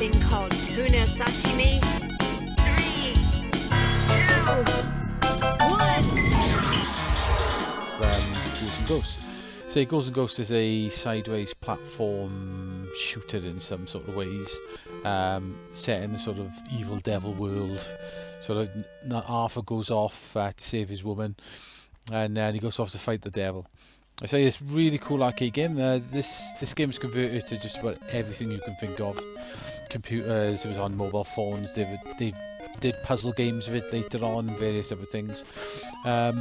thing called tuna sashimi? 3, 2, 1. Ghouls and Ghosts. So Ghouls and Ghosts is a sideways platform shooter in some sort of ways, set in a sort of evil devil world. Sort of Arthur goes off to save his woman, and then he goes off to fight the devil. I say it's really cool arcade game. This game is converted to just about everything you can think of. Computers, it was on mobile phones. They did puzzle games with it later on, and various other things. I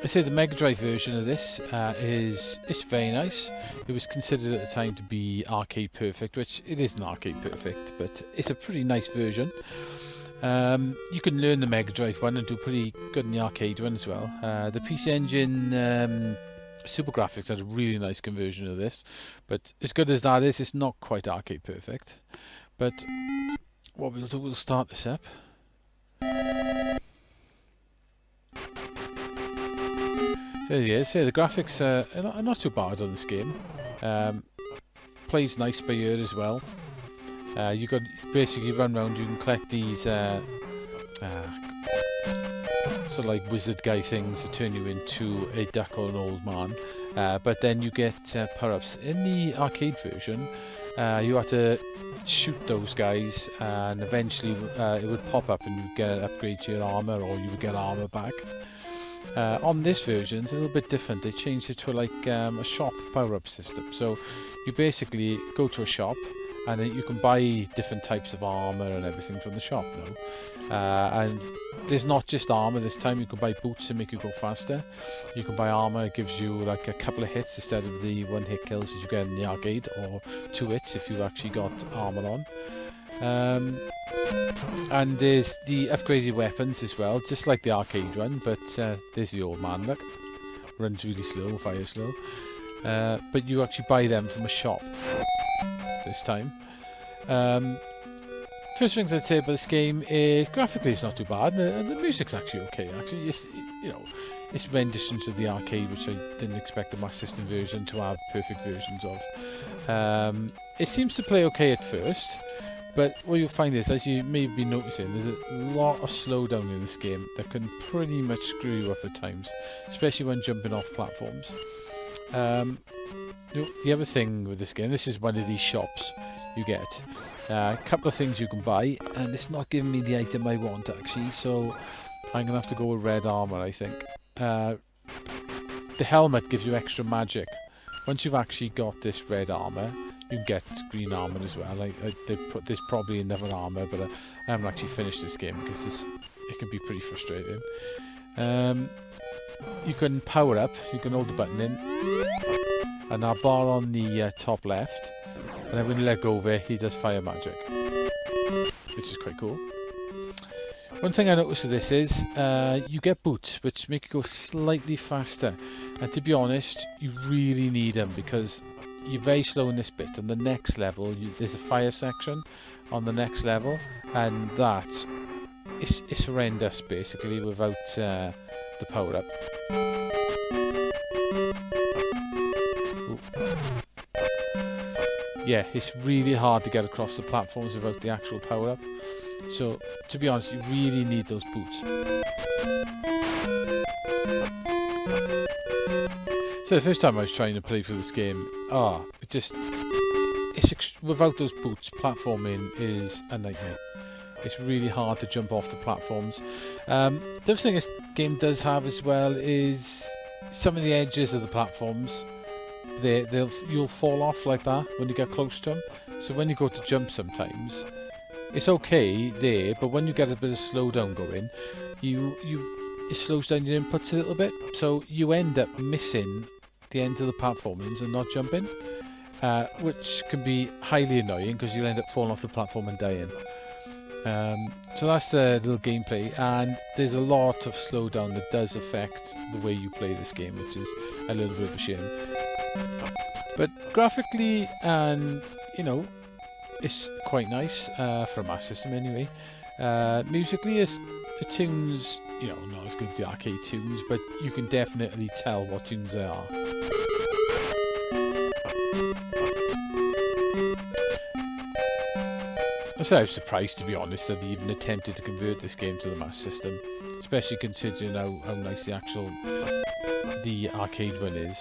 say the Megadrive version of this is very nice. It was considered at the time to be arcade perfect, which it isn't arcade perfect, but it's a pretty nice version. You can learn the Megadrive one and do pretty good in the arcade one as well. The PC Engine Super Graphics had a really nice conversion of this, but as good as that is, it's not quite arcade perfect. But what we'll do, we'll start this up. So there he is. So the graphics are not too bad on this game. Plays nice by ear as well. You got basically run around. You can collect these sort of like wizard guy things to turn you into a duck or an old man. But then you get power-ups. In the arcade version, you have to shoot those guys, and eventually it would pop up, and you get an upgrade to your armour, or you would get armour back. On this version, it's a little bit different. They changed it to like a shop power-up system. So you basically go to a shop, and then you can buy different types of armour and everything from the shop now. And there's not just armour this time. You can buy boots to make you go faster. You can buy armour, it gives you like a couple of hits instead of the one-hit kills as you get in the arcade, or 2 hits if you've actually got armour on. And there's the upgraded weapons as well, just like the arcade one, but there's the old man, look. Runs really slow, fire slow. But you actually buy them from a shop this time. First things I'd say about this game is graphically it's not too bad. The music's actually okay. Actually, it's renditions of the arcade, which I didn't expect the Master System version to have perfect versions of. It seems to play okay at first, but what you'll find is, as you may be noticing, there's a lot of slowdown in this game that can pretty much screw you up at times, especially when jumping off platforms. The other thing with this game, this is one of these shops you get. A couple of things you can buy, and it's not giving me the item I want actually, so I'm going to have to go with red armour, I think. The helmet gives you extra magic. Once you've actually got this red armour, you can get green armour as well. There's probably another armour, but I haven't actually finished this game because it can be pretty frustrating. You can power up, you can hold the button in, and our bar on the top left, and then when you let go of it, he does fire magic, which is quite cool. One thing I noticed with this is you get boots, which make you go slightly faster, and to be honest, you really need them because you're very slow in this bit. On the next level, there's a fire section on the next level, and that it's horrendous basically without the power up. Yeah, it's really hard to get across the platforms without the actual power up. So, to be honest, you really need those boots. So the first time I was trying to play through this game, without those boots, platforming is a nightmare. It's really hard to jump off the platforms. The other thing this game does have as well is some of the edges of the platforms. You'll fall off like that when you get close to them. So when you go to jump sometimes, it's okay there, but when you get a bit of slowdown going, it slows down your inputs a little bit, so you end up missing the ends of the platformings and not jumping, which can be highly annoying because you'll end up falling off the platform and dying. So that's a little gameplay, and there's a lot of slowdown that does affect the way you play this game, which is a little bit of a shame. But graphically, and it's quite nice for a Master System anyway. Musically, the tunes, not as good as the arcade tunes, but you can definitely tell what tunes they are. So I was surprised, to be honest, that they even attempted to convert this game to the Master System, especially considering how nice the arcade one is.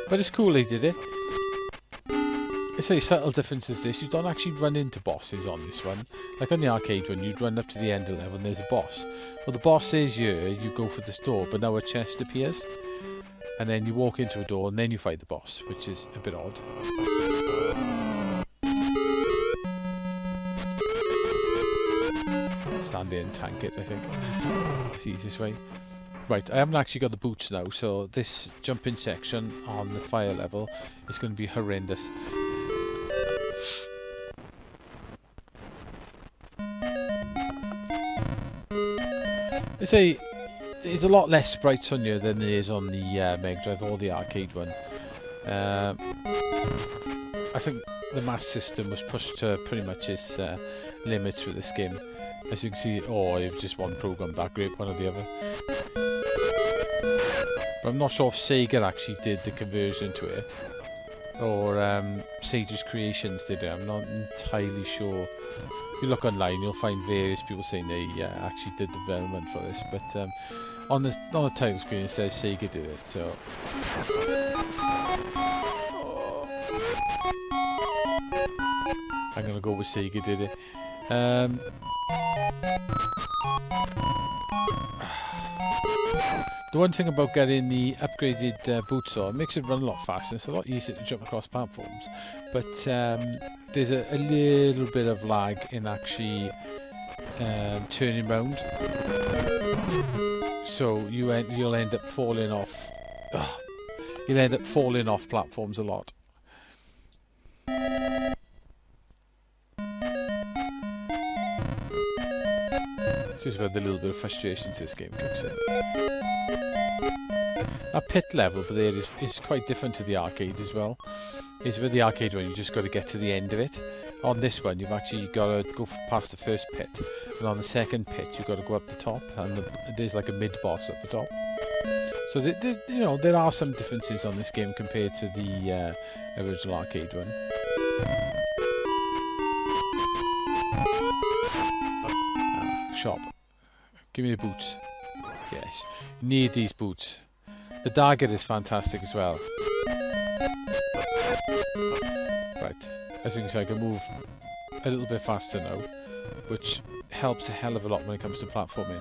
But it's cool they did it. It's a subtle difference is this: you don't actually run into bosses on this one. Like on the arcade one, you'd run up to the end of the level and there's a boss. Well, the boss is here, you go for this door, but now a chest appears. And then you walk into a door and then you fight the boss, which is a bit odd. Stand there and tank it, I think. It's the easiest way. Right, I haven't actually got the boots now, so this jumping section on the fire level is going to be horrendous. It's a lot less sprites on you than it is on the Megadrive or the arcade one. I think the Master System was pushed to pretty much its limits with this game. As you can see, it was just one program that great, one or the other. But I'm not sure if Sega actually did the conversion to it, or Sage's Creations did it. I'm not entirely sure. If you look online, you'll find various people saying they actually did the development for this, but on the title screen it says Sega did it, so... I'm gonna go with Sega did it. The one thing about getting the upgraded boots on, it makes it run a lot faster. It's a lot easier to jump across platforms, but there's a little bit of lag in actually turning round. So you'll end up falling off. You'll end up falling off platforms a lot. This is where the little bit of frustrations this game comes in. That pit level for there is quite different to the arcade as well. It's with the arcade one, you just got to get to the end of it. On this one, you've actually got to go past the first pit, and on the second pit, you've got to go up the top, and there's like a mid-boss at the top. So there are some differences on this game compared to the original arcade one. Shop. Give me the boots. Yes, you need these boots. The dagger is fantastic as well. Right, as you can see, I can move a little bit faster now, which helps a hell of a lot when it comes to platforming.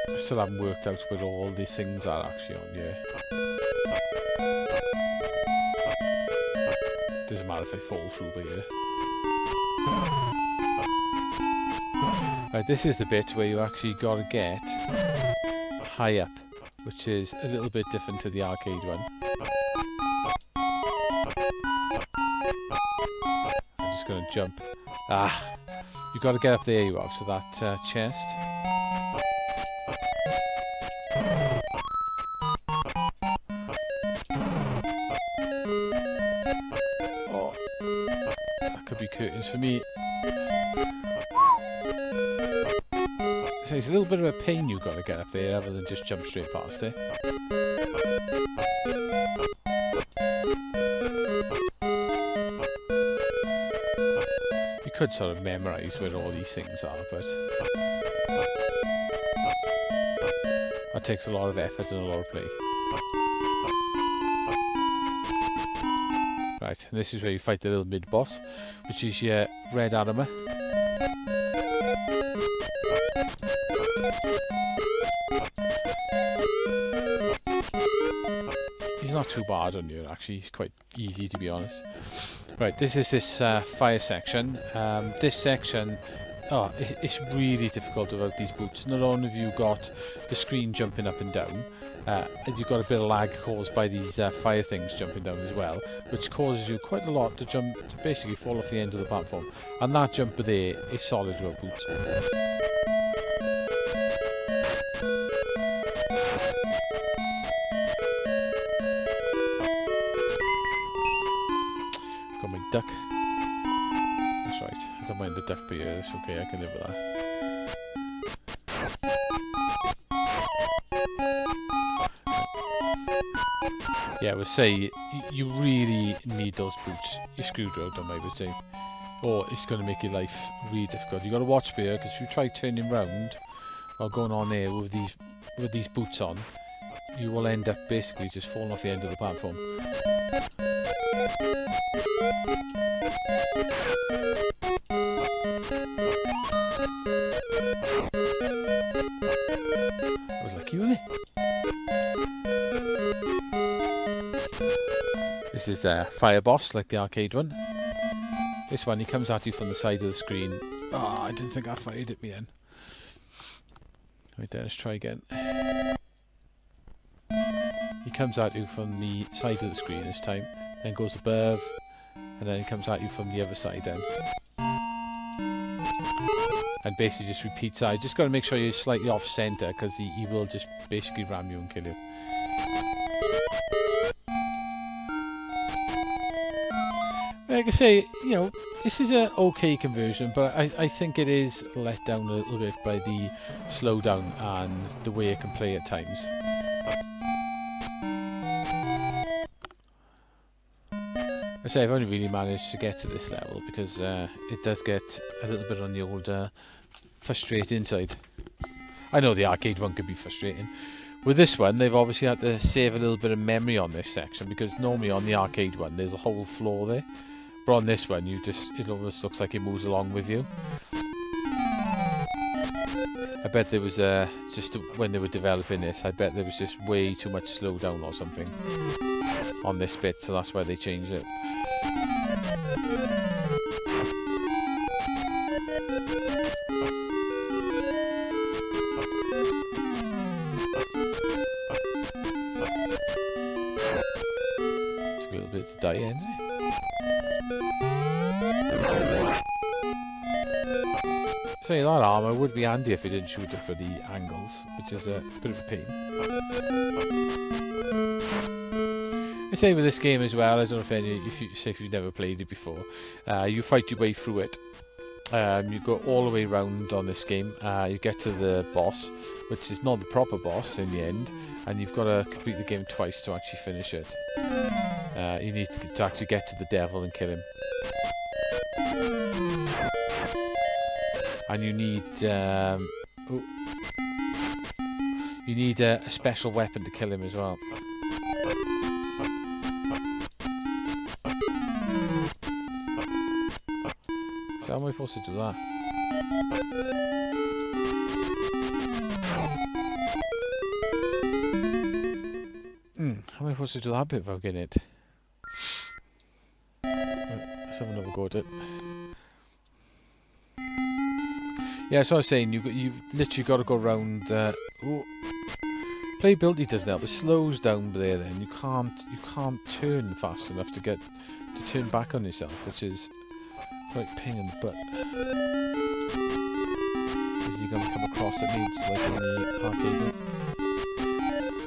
I still haven't worked out where all the things are actually on here. Doesn't matter if I fall through by here. Right, this is the bit where you actually got to get high up, which is a little bit different to the arcade one. I'm just going to jump. You got to get up there, you have, so that chest. Oh, that could be curtains for me. So it's a little bit of a pain you've got to get up there rather than just jump straight past it. You could sort of memorise where all these things are, but that takes a lot of effort and a lot of play. Right, and this is where you fight the little mid-boss, which is your red armour. He's not too bad on you, actually. He's quite easy, to be honest. Right, this is this fire section. This section, it's really difficult without these boots. Not only have you got the screen jumping up and down, you've got a bit of lag caused by these fire things jumping down as well, which causes you quite a lot to basically fall off the end of the platform. And that jump there is solid without boots. Got my duck. That's right, I don't mind the duck, but yeah, it's okay, I can live with that. Yeah, I would say you really need those boots. You're screwed around them, I would say. Or it's going to make your life really difficult. You got to watch here, because if you try turning round or going on there with these boots on, you will end up basically just falling off the end of the platform. I was lucky, wasn't it? This is a fire boss, like the arcade one. This one, he comes at you from the side of the screen. Ah, I didn't think I fired at me then. Right there, let's try again. He comes at you from the side of the screen this time, then goes above, and then he comes at you from the other side then. And basically just repeats that. You just got to make sure you're slightly off centre, because he will just basically ram you and kill you. Like I say, you know, this is an okay conversion, but I think it is let down a little bit by the slowdown and the way it can play at times. I say I've only really managed to get to this level because it does get a little bit on the old frustrating side. I know the arcade one could be frustrating. With this one, they've obviously had to save a little bit of memory on this section, because normally on the arcade one there's a whole floor there. But on this one, it almost looks like it moves along with you. I bet there was when they were developing this, I bet there was just way too much slowdown or something on this bit, so that's why they changed it. It's a little bit to die in, isn't it? So that armour would be handy if it didn't shoot it for the angles, which is a bit of a pain. I say with this game as well, I don't know if you've never played it before, you fight your way through it. You go all the way round on this game, you get to the boss, which is not the proper boss in the end, and you've got to complete the game twice to actually finish it. You need to actually get to the devil and kill him. And you need a special weapon to kill him as well. So how am I supposed to do that? How am I supposed to do that bit without getting it? Let's have another go at it. Yeah, so I was saying, you literally got to go around. Playability doesn't help. It slows down there. Then you can't turn fast enough to turn back on yourself, which is quite a pain in the butt. Because you're going to come across it needs like in the arcade.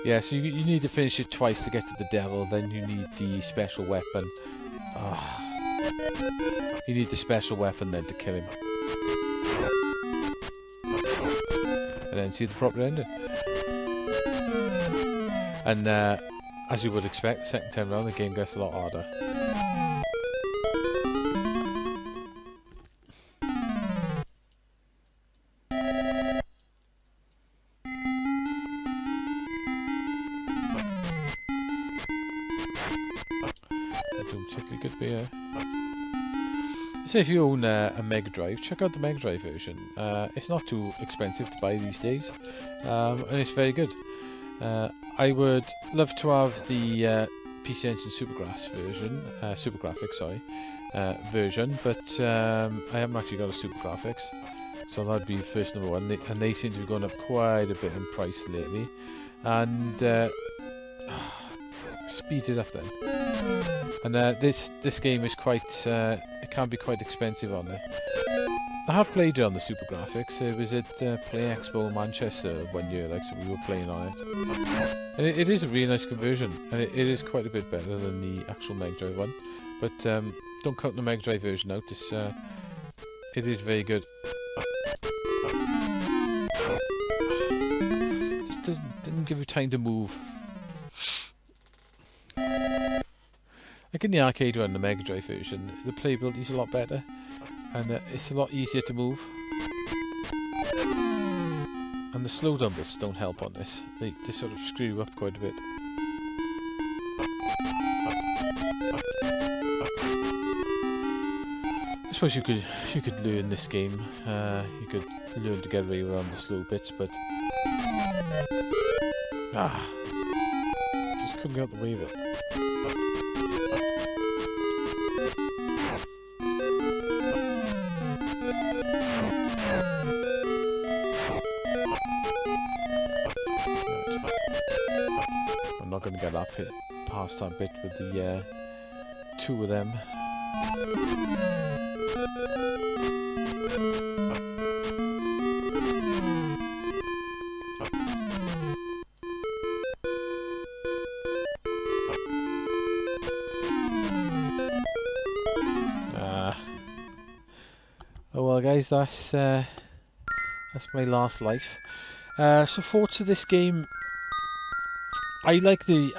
Yeah, so you need to finish it twice to get to the devil. Then you need the special weapon. You need the special weapon then to kill him. And then see the proper ending. And as you would expect, the second time around the game gets a lot harder. Not doing particularly good beer. So if you own a Megadrive, check out the Megadrive version. It's not too expensive to buy these days, and it's very good. I would love to have the PC Engine Supergraphics version, but I haven't actually got a Supergraphics, so that'd be first number one. And they seem to be going up quite a bit in price lately, and speed it up then. And this game is quite it can be quite expensive on there. I have played it on the Supergraphics. It was at Play Expo Manchester one year, like, so we were playing on it. And it is a really nice conversion, and it is quite a bit better than the actual Mega Drive one. But don't count the Mega Drive version out. It is very good. Just didn't give you time to move. Like in the arcade one, the Megadrive version, the playability is a lot better, and it's a lot easier to move. And the slowdown bits don't help on this. They sort of screw up quite a bit. I suppose you could learn this game. You could learn to get away around the slow bits, but just couldn't get out the way of it. I'm not going to get that past that bit with the two of them. Oh well, guys, that's my last life. So thoughts of this game. I like the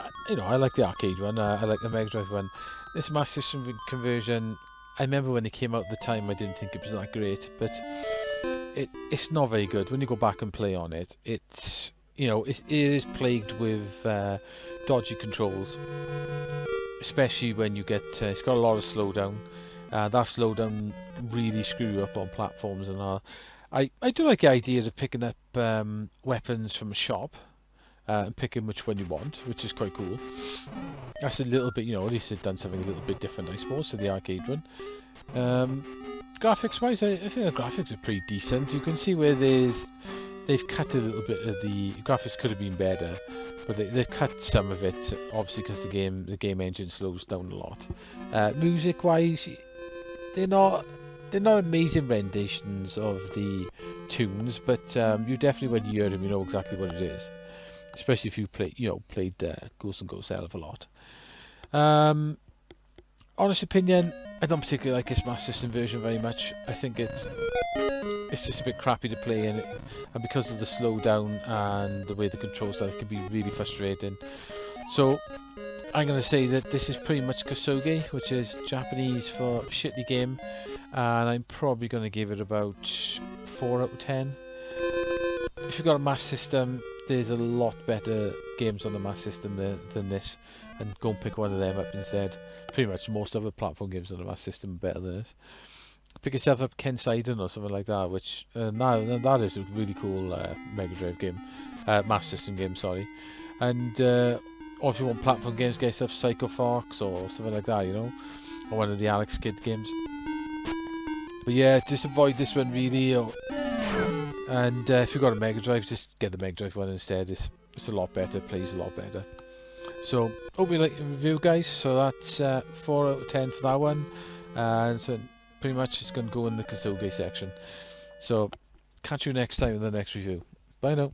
arcade one. I like the Mega Drive one. This Master System conversion, I remember when it came out at the time, I didn't think it was that great, but it's not very good. When you go back and play on it, it is plagued with dodgy controls, especially when you get. It's got a lot of slowdown. That slowdown really screw you up on platforms and all. I do like the idea of picking up weapons from a shop. And picking which one you want, which is quite cool. That's a little bit, at least they've done something a little bit different, I suppose, to the arcade one. Graphics-wise, I think the graphics are pretty decent. You can see where they've cut a little bit of the graphics could have been better, but they've cut some of it, obviously, because the game engine slows down a lot. Music-wise, they're not amazing renditions of the tunes, but you definitely, when you hear them, you know exactly what it is. Especially if you played Ghouls and Ghosts a hell of a lot. Honest opinion, I don't particularly like this Master System version very much. I think it's just a bit crappy to play in it, and because of the slowdown and the way the controls are, it can be really frustrating. So I'm going to say that this is pretty much Kusoge, which is Japanese for shitty game, and I'm probably going to give it about 4 out of 10. If you've got a Master System, there's a lot better games on the Master System than this, and go and pick one of them up instead. Pretty much most other platform games on the Master System are better than this. Pick yourself up Ken Sidon or something like that, which that is a really cool Mega Drive game, Master System game, sorry. And or if you want platform games, get yourself Psycho Fox or something like that, or one of the Alex Kidd games. But yeah, just avoid this one really. And if you've got a Mega Drive, just get the Mega Drive one instead. It's a lot better, plays a lot better. So, hope you like the review, guys. So that's 4 out of 10 for that one. And so pretty much it's going to go in the Kusoge section. So, catch you next time in the next review. Bye now.